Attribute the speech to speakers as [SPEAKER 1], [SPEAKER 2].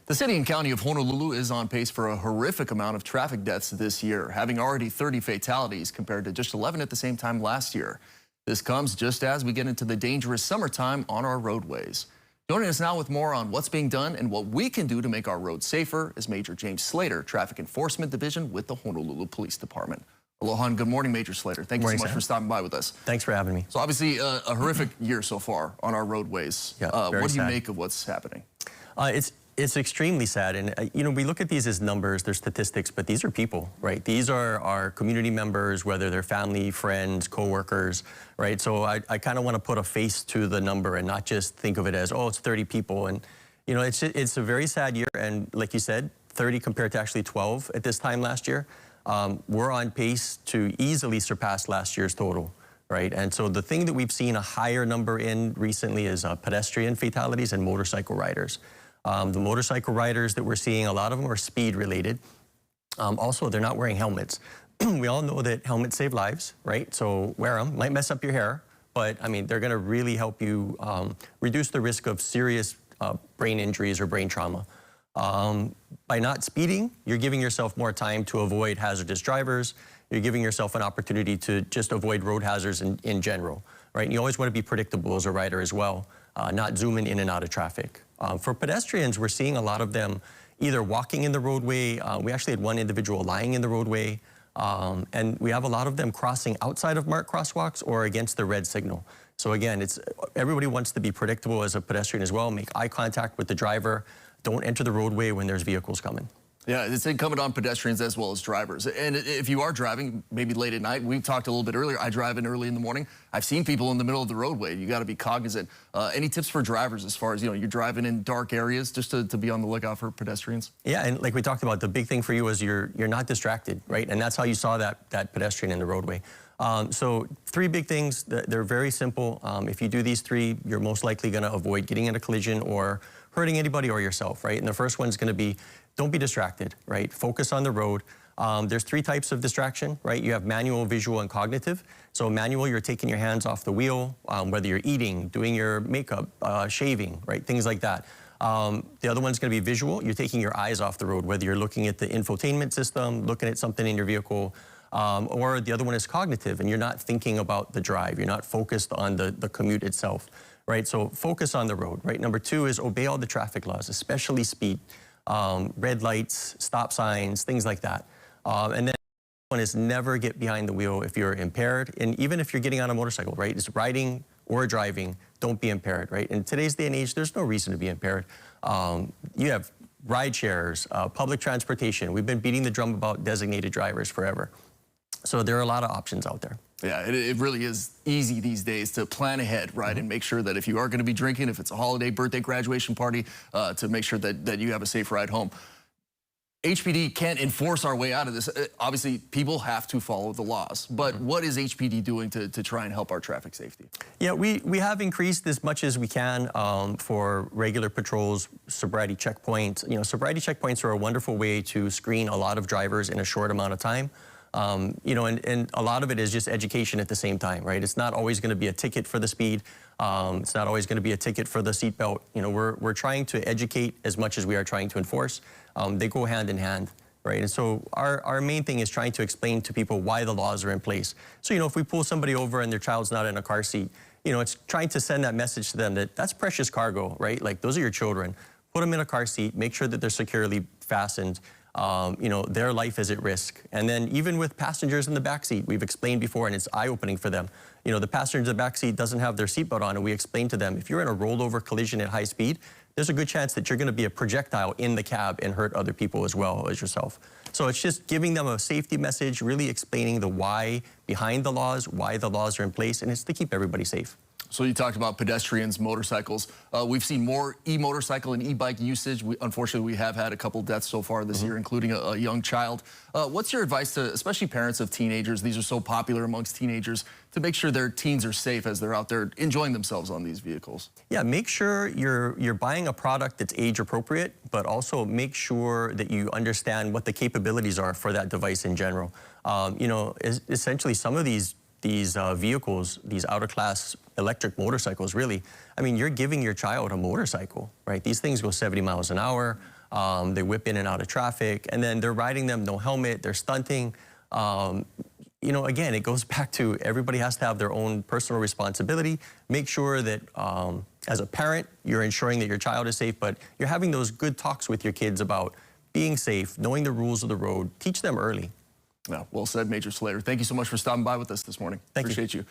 [SPEAKER 1] The city and county of Honolulu is on pace for a horrific amount of traffic deaths this year, having already 30 fatalities compared to just 11 at the same time last year. This comes just as we get into the dangerous summertime on our roadways. Joining us now with more on what's being done and what we can do to make our roads safer is Major James Slater, Traffic Enforcement Division with the Honolulu Police Department. Aloha and good morning, Major Slater. Thank you so much for stopping by with us.
[SPEAKER 2] Thanks for having me.
[SPEAKER 1] So obviously a horrific year so far on our roadways.
[SPEAKER 2] Yeah,
[SPEAKER 1] what do you make of what's happening?
[SPEAKER 2] It's extremely sad, and you know, we look at these as numbers, they're statistics, but these are people, right? These are our community members, whether they're family, friends, co-workers, right? So I kind of want to put a face to the number and not just think of it as, oh, it's 30 people. And you know, it's a very sad year, and like you said, 30 compared to actually 12 at this time last year. We're on pace to easily surpass last year's total, right? And so the thing that we've seen a higher number in recently is pedestrian fatalities and motorcycle riders. The motorcycle riders that we're seeing, a lot of them are speed related. Also, they're not wearing helmets. We all know that helmets save lives, right? So wear them. Might mess up your hair, but I mean, they're gonna really help you reduce the risk of serious brain injuries or brain trauma. By not speeding, you're giving yourself more time to avoid hazardous drivers. You're giving yourself an opportunity to just avoid road hazards in general, right? And you always want to be predictable as a rider as well, not zooming in and out of traffic. For pedestrians, we're seeing a lot of them either walking in the roadway. We actually had one individual lying in the roadway. And we have a lot of them crossing outside of marked crosswalks or against the red signal. So again, everybody wants to be predictable as a pedestrian as well, make eye contact with the driver, don't enter the roadway when there's vehicles coming.
[SPEAKER 1] Yeah, it's incumbent on pedestrians as well as drivers. And if you are driving, maybe late at night, we talked a little bit earlier, I drive in early in the morning. I've seen people in the middle of the roadway. You got to be cognizant. Any tips for drivers as far as, you know, you're driving in dark areas just to be on the lookout for pedestrians?
[SPEAKER 2] Yeah, and like we talked about, the big thing for you is you're not distracted, right? And that's how you saw that pedestrian in the roadway. So 3 big things, they're very simple. If you do these 3, you're most likely going to avoid getting in a collision or hurting anybody or yourself, right? And the first one's going to be, don't be distracted, right? Focus on the road. There's 3 types of distraction, right? You have manual, visual, and cognitive. So manual, you're taking your hands off the wheel, whether you're eating, doing your makeup, shaving, right? Things like that. The other one's going to be visual. You're taking your eyes off the road, whether you're looking at the infotainment system, looking at something in your vehicle, or the other one is cognitive, and you're not thinking about the drive. You're not focused on the commute itself, right? So focus on the road, right? Number 2 is obey all the traffic laws, especially speed, red lights, stop signs, things like that. And then one is never get behind the wheel if you're impaired, and even if you're getting on a motorcycle, right? It's riding or driving, don't be impaired, right? In today's day and age, there's no reason to be impaired. You have ride shares, public transportation. We've been beating the drum about designated drivers forever. So there are a lot of options out there.
[SPEAKER 1] Yeah, it really is easy these days to plan ahead, right? And make sure that if you are going to be drinking, if it's a holiday, birthday, graduation party, to make sure that you have a safe ride home. HPD can't enforce our way out of this. Obviously, people have to follow the laws. But what is HPD doing to try and help our traffic safety?
[SPEAKER 2] Yeah, we have increased as much as we can for regular patrols, sobriety checkpoints. You know, sobriety checkpoints are a wonderful way to screen a lot of drivers in a short amount of time. You know, and a lot of it is just education at the same time, right? It's not always going to be a ticket for the speed. It's not always going to be a ticket for the seatbelt. You know, we're trying to educate as much as we are trying to enforce. They go hand in hand, right? And so our main thing is trying to explain to people why the laws are in place. So, you know, if we pull somebody over and their child's not in a car seat, you know, it's trying to send that message to them that that's precious cargo, right? Like, those are your children. Put them in a car seat, make sure that they're securely fastened. You know, their life is at risk. And then even with passengers in the back seat, we've explained before, and it's eye-opening for them. You know, the passenger in the back seat doesn't have their seatbelt on, and we explain to them, if you're in a rollover collision at high speed, there's a good chance that you're going to be a projectile in the cab and hurt other people as well as yourself. So it's just giving them a safety message, really explaining the why behind the laws, why the laws are in place, and it's to keep everybody safe.
[SPEAKER 1] So you talked about pedestrians, motorcycles. We've seen more e-motorcycle and e-bike usage. Unfortunately, we have had a couple deaths so far this year, including a young child. What's your advice to, especially parents of teenagers, these are so popular amongst teenagers, to make sure their teens are safe as they're out there enjoying themselves on these vehicles? Yeah,
[SPEAKER 2] make sure you're buying a product that's age appropriate, but also make sure that you understand what the capabilities are for that device in general. You know, essentially some of these vehicles, these out-of-class electric motorcycles, really, I mean, you're giving your child a motorcycle, right? These things go 70 miles an hour. They whip in and out of traffic, and then they're riding them no helmet, they're stunting. You know, again, it goes back to everybody has to have their own personal responsibility. Make sure that as a parent, you're ensuring that your child is safe, but you're having those good talks with your kids about being safe, knowing the rules of the road. Teach them early.
[SPEAKER 1] Yeah, well said, Major Slater. Thank you so much for stopping by with us this morning.
[SPEAKER 2] Thank you.
[SPEAKER 1] Appreciate you.